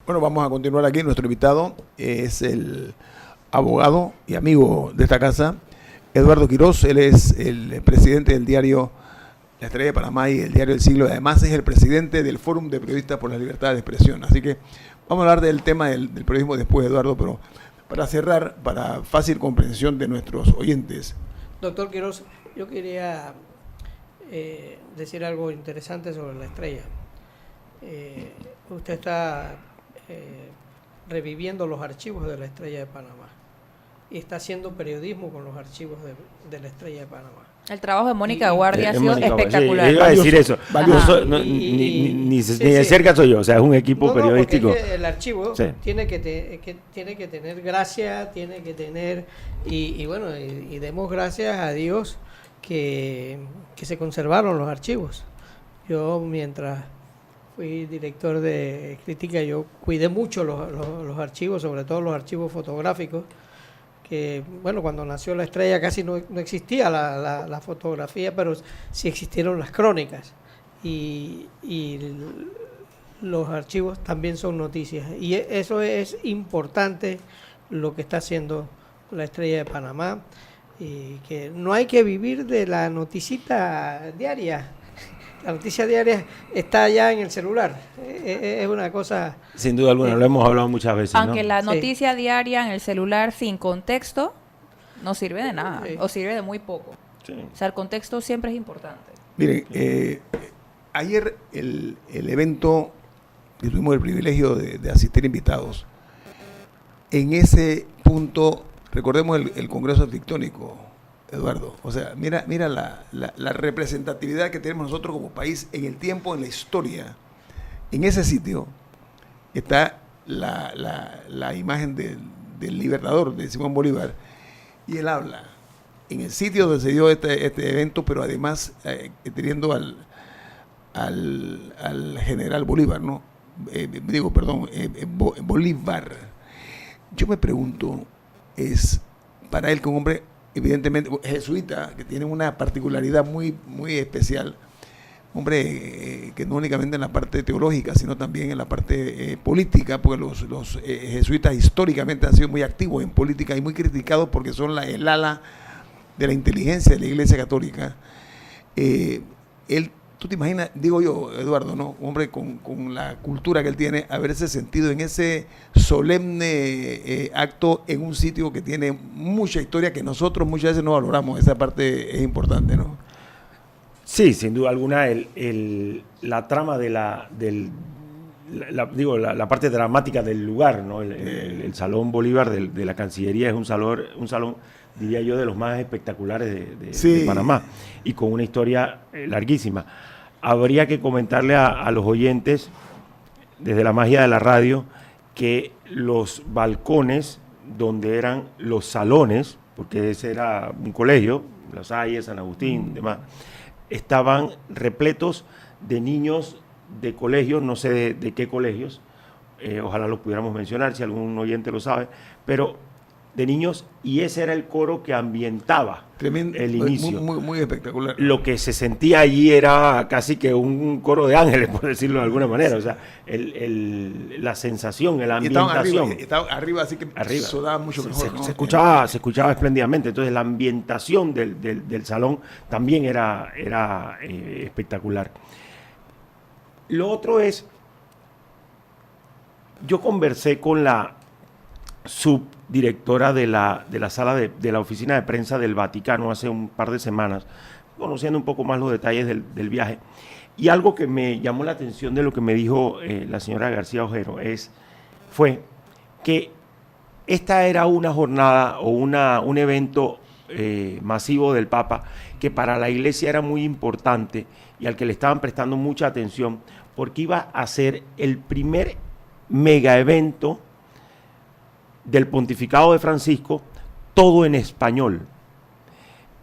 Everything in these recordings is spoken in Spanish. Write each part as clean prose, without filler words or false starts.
Bueno, vamos a continuar aquí. Nuestro invitado es el abogado y amigo de esta casa, Eduardo Quiroz. Él es el presidente del diario La Estrella de Panamá y el diario El Siglo. Además es el presidente del Fórum de Periodistas por la Libertad de Expresión. Así que vamos a hablar del tema del periodismo después, Eduardo, pero para cerrar, para fácil comprensión de nuestros oyentes. Doctor Quiroz, yo quería decir algo interesante sobre La Estrella. Usted está reviviendo los archivos de La Estrella de Panamá y está haciendo periodismo con los archivos de La Estrella de Panamá. El trabajo de Mónica Guardia ha sido Mónica, espectacular. Sí, iba a decir eso. Ni sí, de cerca soy yo, o sea, es un equipo periodístico. Es que el archivo sí. tiene que tener gracia, tiene que tener, y bueno, y demos gracias a Dios que se conservaron los archivos. Yo, mientras fui director de crítica, yo cuidé mucho los archivos, sobre todo los archivos fotográficos, que bueno, cuando nació La Estrella casi no existía la fotografía, pero sí existieron las crónicas, y los archivos también son noticias, y eso es importante lo que está haciendo La Estrella de Panamá, y que no hay que vivir de la noticita diaria. La noticia diaria está ya en el celular. Es una cosa... Sin duda alguna, lo hemos hablado muchas veces, Aunque ¿no? la noticia diaria en el celular sin contexto no sirve de nada, Sí. o sirve de muy poco. Sí. O sea, el contexto siempre es importante. Miren, ayer el evento que tuvimos el privilegio de asistir invitados, en ese punto, recordemos el Congreso Arquitectónico, Eduardo, o sea, mira la representatividad que tenemos nosotros como país en el tiempo, en la historia. En ese sitio está la imagen del libertador, de Simón Bolívar, y él habla en el sitio donde se dio este evento, pero además teniendo al general Bolívar, ¿no? Bolívar. Yo me pregunto, es para él que un hombre evidentemente jesuita, que tiene una particularidad muy, muy especial, hombre que no únicamente en la parte teológica, sino también en la parte política, porque los jesuitas históricamente han sido muy activos en política y muy criticados porque son el ala de la inteligencia de la Iglesia Católica. Tú te imaginas, digo yo, Eduardo, ¿no? Un hombre con la cultura que él tiene, haberse sentido en ese solemne acto en un sitio que tiene mucha historia que nosotros muchas veces no valoramos. Esa parte es importante, ¿no? Sí, sin duda alguna, la trama de la parte dramática del lugar, ¿no? El Salón Bolívar de la Cancillería es un salón, diría yo, de los más espectaculares de Panamá, y con una historia larguísima. Habría que comentarle a los oyentes, desde la magia de la radio, que los balcones donde eran los salones, porque ese era un colegio, La Salle, San Agustín, demás, estaban repletos de niños de colegios, no sé de qué colegios, ojalá los pudiéramos mencionar si algún oyente lo sabe, pero de niños, y ese era el coro que ambientaba el inicio. Muy espectacular. Lo que se sentía allí era casi que un coro de ángeles, por decirlo de alguna manera. O sea, la sensación, la ambientación. Estaban arriba, así que arriba. Sonaba mucho mejor, ¿no? Se escuchaba espléndidamente. Entonces la ambientación del salón también era espectacular. Lo otro es, yo conversé con la subdirectora de la sala de la oficina de prensa del Vaticano hace un par de semanas, conociendo un poco más los detalles del viaje, y algo que me llamó la atención de lo que me dijo la señora García Ojero fue que esta era una jornada o un evento masivo del Papa que para la Iglesia era muy importante y al que le estaban prestando mucha atención, porque iba a ser el primer mega evento del pontificado de Francisco, todo en español.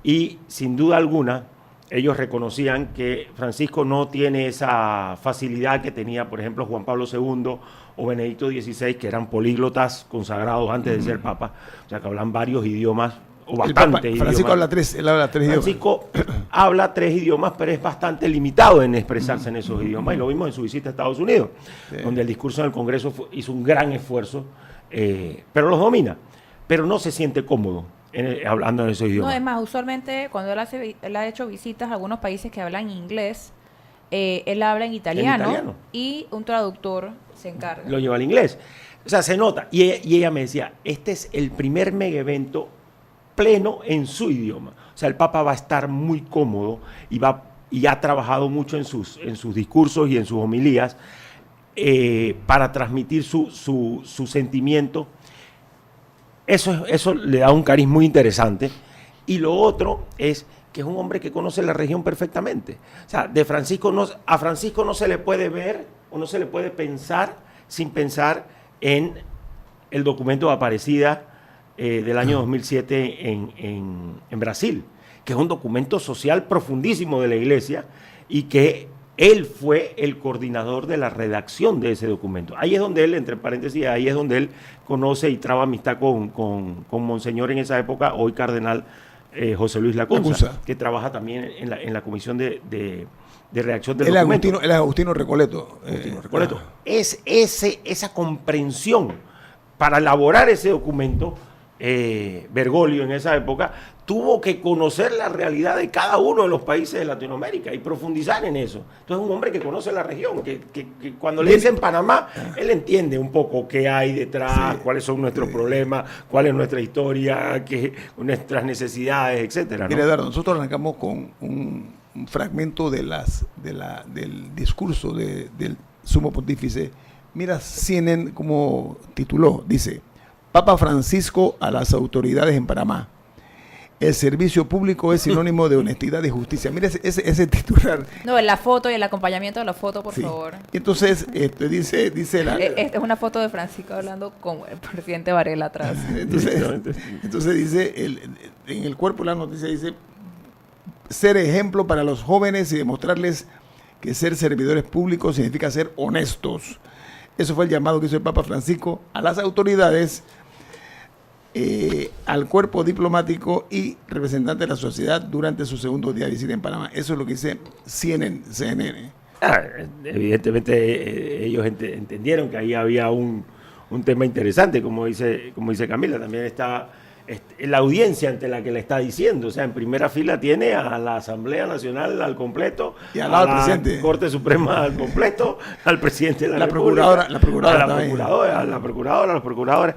Y sin duda alguna, ellos reconocían que Francisco no tiene esa facilidad que tenía, por ejemplo, Juan Pablo II o Benedicto XVI, que eran políglotas consagrados antes de ser papa, o sea, que hablan varios idiomas o bastante idiomas. Francisco habla tres idiomas. Francisco habla 3 idiomas, pero es bastante limitado en expresarse en esos idiomas, y lo vimos en su visita a Estados Unidos, donde el discurso en el Congreso hizo un gran esfuerzo, pero los domina, pero no se siente cómodo hablando en esos idiomas. No, es más, usualmente cuando él ha hecho visitas a algunos países que hablan inglés, él habla en italiano y un traductor se encarga. Lo lleva al inglés. O sea, se nota. Y ella me decía, este es el primer mega evento pleno en su idioma. O sea, el Papa va a estar muy cómodo y ha trabajado mucho en sus discursos y en sus homilías para transmitir su sentimiento. Eso le da un cariz muy interesante. Y lo otro es que es un hombre que conoce la región perfectamente. O sea, a Francisco no se le puede ver o no se le puede pensar sin pensar en el documento de Aparecida del año 2007 en Brasil, que es un documento social profundísimo de la Iglesia y que él fue el coordinador de la redacción de ese documento. Ahí es donde él, entre paréntesis, ahí es donde él conoce y traba amistad con Monseñor en esa época, hoy cardenal José Luis Lacunza, que trabaja también en la comisión de redacción del documento. Él es Agustino Recoleto. Recoleto. Es esa comprensión para elaborar ese documento. Bergoglio en esa época tuvo que conocer la realidad de cada uno de los países de Latinoamérica y profundizar en eso. Entonces es un hombre que conoce la región, que cuando le dicen Panamá, él entiende un poco qué hay detrás, cuáles son nuestros problemas, cuál es nuestra historia, nuestras necesidades, etcétera, ¿no? Mira, Eduardo, nosotros arrancamos con un fragmento del discurso del sumo pontífice. Mira CNN como tituló, dice: Papa Francisco a las autoridades en Panamá. El servicio público es sinónimo de honestidad y justicia. Mira ese titular. No, en la foto y el acompañamiento de la foto, por favor. Entonces, dice Esta es una foto de Francisco hablando con el presidente Varela atrás. Entonces dice, en el cuerpo de la noticia dice, ser ejemplo para los jóvenes y demostrarles que ser servidores públicos significa ser honestos. Eso fue el llamado que hizo el Papa Francisco a las autoridades, al cuerpo diplomático y representante de la sociedad durante su segundo día de visita en Panamá. Eso es lo que dice CNN. Evidentemente ellos entendieron que ahí había un tema interesante, como dice Camila. También está la audiencia ante la que le está diciendo. O sea, en primera fila tiene a la Asamblea Nacional al completo, y al lado a la presidente. Corte Suprema al completo, al presidente de la República, la procuradora, a los procuradores.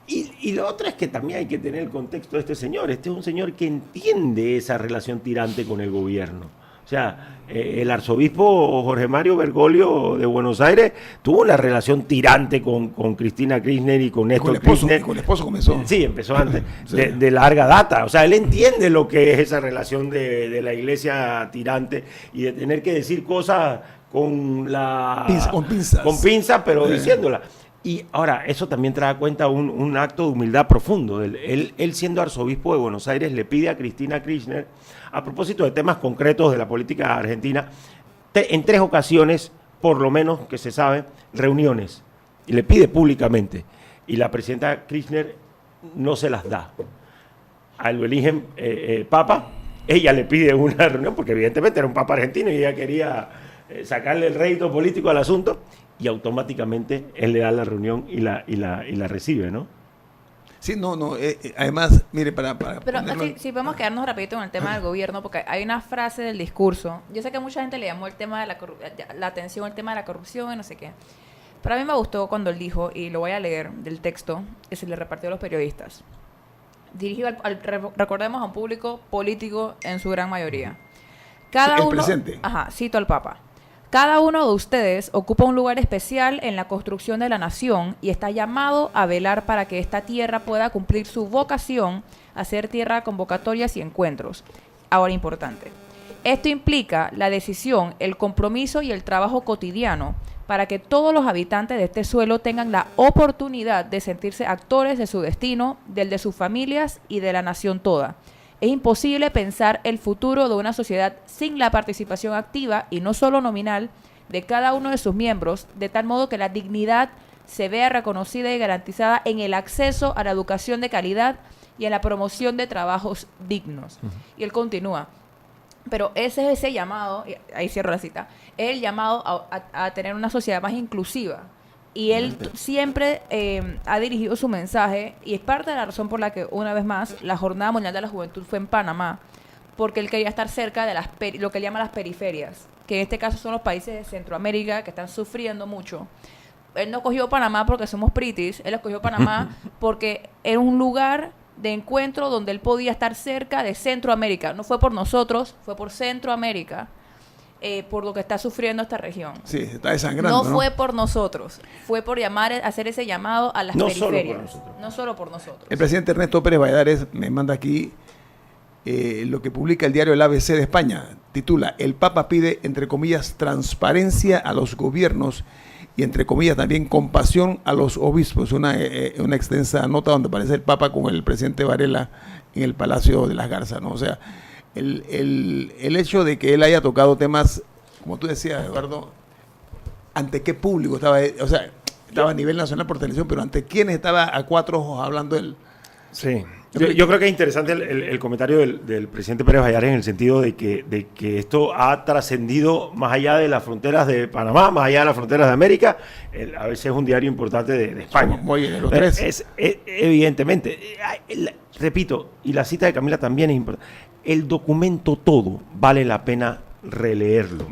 Y lo otro es que también hay que tener el contexto de este señor. Este es un señor que entiende esa relación tirante con el gobierno. O sea, el arzobispo Jorge Mario Bergoglio de Buenos Aires tuvo una relación tirante con Cristina Kirchner y con Néstor Kirchner. Con el esposo comenzó. Sí, empezó antes, Sí. de larga data. O sea, él entiende lo que es esa relación de la iglesia tirante y de tener que decir cosas con pinzas. Con pinzas, pero diciéndola. Y ahora, eso también trae a cuenta un acto de humildad profundo. Él siendo arzobispo de Buenos Aires, le pide a Cristina Kirchner, a propósito de temas concretos de la política argentina, en 3 ocasiones, por lo menos que se sabe, reuniones. Y le pide públicamente. Y la presidenta Kirchner no se las da. A él lo eligen papa, ella le pide una reunión, porque evidentemente era un papa argentino y ella quería sacarle el rédito político al asunto, y automáticamente él le da la reunión y la recibe, ¿no? Sí, además, mire, para Pero si podemos quedarnos rapidito en el tema del gobierno, porque hay una frase del discurso. Yo sé que mucha gente le llamó el tema de la atención al tema de la corrupción y no sé qué. Pero a mí me gustó cuando él dijo, y lo voy a leer del texto, que se le repartió a los periodistas. Dirigido recordemos, a un público político en su gran mayoría. El presente. Cito al Papa. Cada uno de ustedes ocupa un lugar especial en la construcción de la nación y está llamado a velar para que esta tierra pueda cumplir su vocación a ser tierra de convocatorias y encuentros. Ahora, importante. Esto implica la decisión, el compromiso y el trabajo cotidiano para que todos los habitantes de este suelo tengan la oportunidad de sentirse actores de su destino, del de sus familias y de la nación toda. Es imposible pensar el futuro de una sociedad sin la participación activa y no solo nominal de cada uno de sus miembros, de tal modo que la dignidad se vea reconocida y garantizada en el acceso a la educación de calidad y en la promoción de trabajos dignos. Y él continúa. Pero ese es ese llamado, y ahí cierro la cita, es el llamado a tener una sociedad más inclusiva. Y él siempre ha dirigido su mensaje, y es parte de la razón por la que, una vez más, la Jornada Mundial de la Juventud fue en Panamá, porque él quería estar cerca de lo que él llama las periferias, que en este caso son los países de Centroamérica que están sufriendo mucho. Él no escogió Panamá porque somos pritis, él escogió Panamá porque era un lugar de encuentro donde él podía estar cerca de Centroamérica. No fue por nosotros, fue por Centroamérica, por lo que está sufriendo esta región. Sí, se está desangrando. No fue por nosotros, fue por hacer ese llamado a las periferias. No solo por nosotros. El presidente Ernesto Pérez Valladares me manda aquí lo que publica el diario El ABC de España. Titula: El Papa pide, entre comillas, transparencia a los gobiernos y, entre comillas, también compasión a los obispos. Una extensa nota donde aparece el Papa con el presidente Varela en el Palacio de las Garzas, ¿no? O sea, el hecho de que él haya tocado temas, como tú decías, Eduardo, ¿ante qué público estaba? O sea, estaba a nivel nacional por televisión, pero ¿ante quiénes estaba a cuatro ojos hablando él? Sí. Yo creo que es interesante el comentario del presidente Pérez Valladares, en el sentido de que esto ha trascendido más allá de las fronteras de Panamá, más allá de las fronteras de América. A veces es un diario importante de España. Muy bien, los tres. Evidentemente. Repito, y la cita de Camila también es importante. El documento todo vale la pena releerlo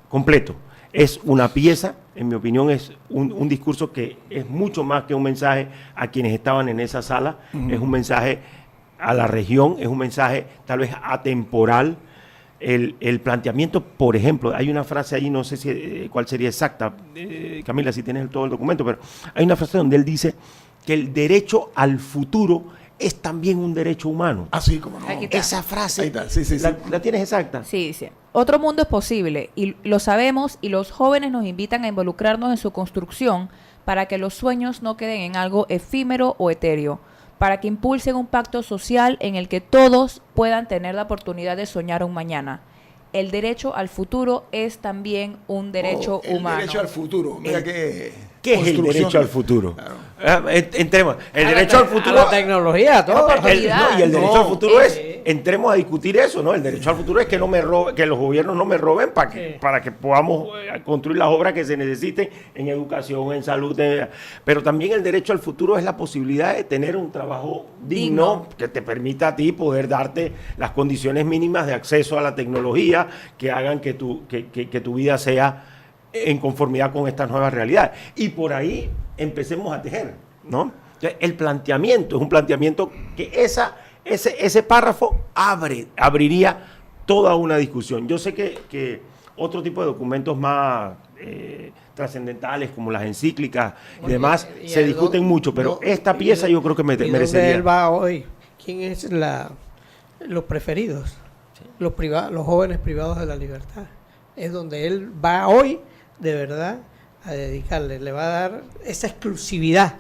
completo. Es una pieza, en mi opinión, es un discurso que es mucho más que un mensaje a quienes estaban en esa sala. Es un mensaje a la región, es un mensaje tal vez atemporal. El planteamiento, por ejemplo, hay una frase ahí, no sé cuál sería exacta, Camila, si tienes todo el documento, pero hay una frase donde él dice que el derecho al futuro es también un derecho humano. Así como no. Esa frase, ahí está. Sí. ¿La tienes exacta? Sí, dice: otro mundo es posible y lo sabemos, y los jóvenes nos invitan a involucrarnos en su construcción para que los sueños no queden en algo efímero o etéreo, para que impulsen un pacto social en el que todos puedan tener la oportunidad de soñar un mañana. El derecho al futuro es también un derecho humano. El derecho al futuro. Mira ¿Qué es el derecho al futuro? Claro. Entremos. El derecho al futuro. A la tecnología, todo. Y el derecho al futuro es, entremos a discutir eso, ¿no? El derecho al futuro es que no me roben, que los gobiernos no me roben para que podamos construir las obras que se necesiten en educación, en salud. Pero también el derecho al futuro es la posibilidad de tener un trabajo digno que te permita a ti poder darte las condiciones mínimas de acceso a la tecnología que hagan que tu vida sea en conformidad con estas nuevas realidades. Y por ahí empecemos a tejer, ¿no? El planteamiento es un planteamiento que ese párrafo abriría toda una discusión. Yo sé que otro tipo de documentos más trascendentales, como las encíclicas y demás, se discuten mucho, pero esta pieza yo creo que merecería. ¿Dónde él va hoy? ¿Quién es los preferidos? Los jóvenes privados de la libertad. Es donde él va hoy, de verdad, a dedicarle. Le va a dar esa exclusividad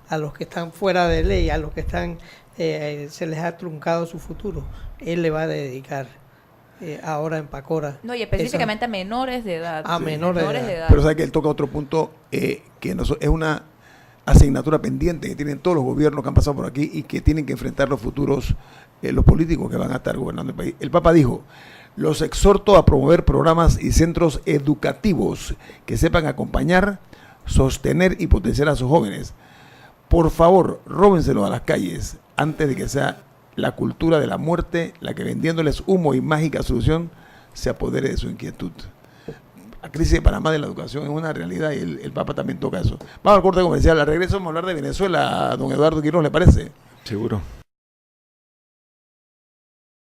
a los que están fuera de ley, a los que están se les ha truncado su futuro. Él le va a dedicar ahora en Pacora. No, y específicamente a menores de edad. A menores de edad. Pero sabe que él toca otro punto que es una asignatura pendiente que tienen todos los gobiernos que han pasado por aquí y que tienen que enfrentar los futuros, los políticos que van a estar gobernando el país. El Papa dijo: los exhorto a promover programas y centros educativos que sepan acompañar, sostener y potenciar a sus jóvenes. Por favor, róbenselo a las calles antes de que sea la cultura de la muerte la que, vendiéndoles humo y mágica solución, se apodere de su inquietud. La crisis de Panamá de la educación es una realidad y el Papa también toca eso. Vamos al corte comercial. Al regreso vamos a hablar de Venezuela. Don Eduardo Quiroz, ¿le parece? Seguro.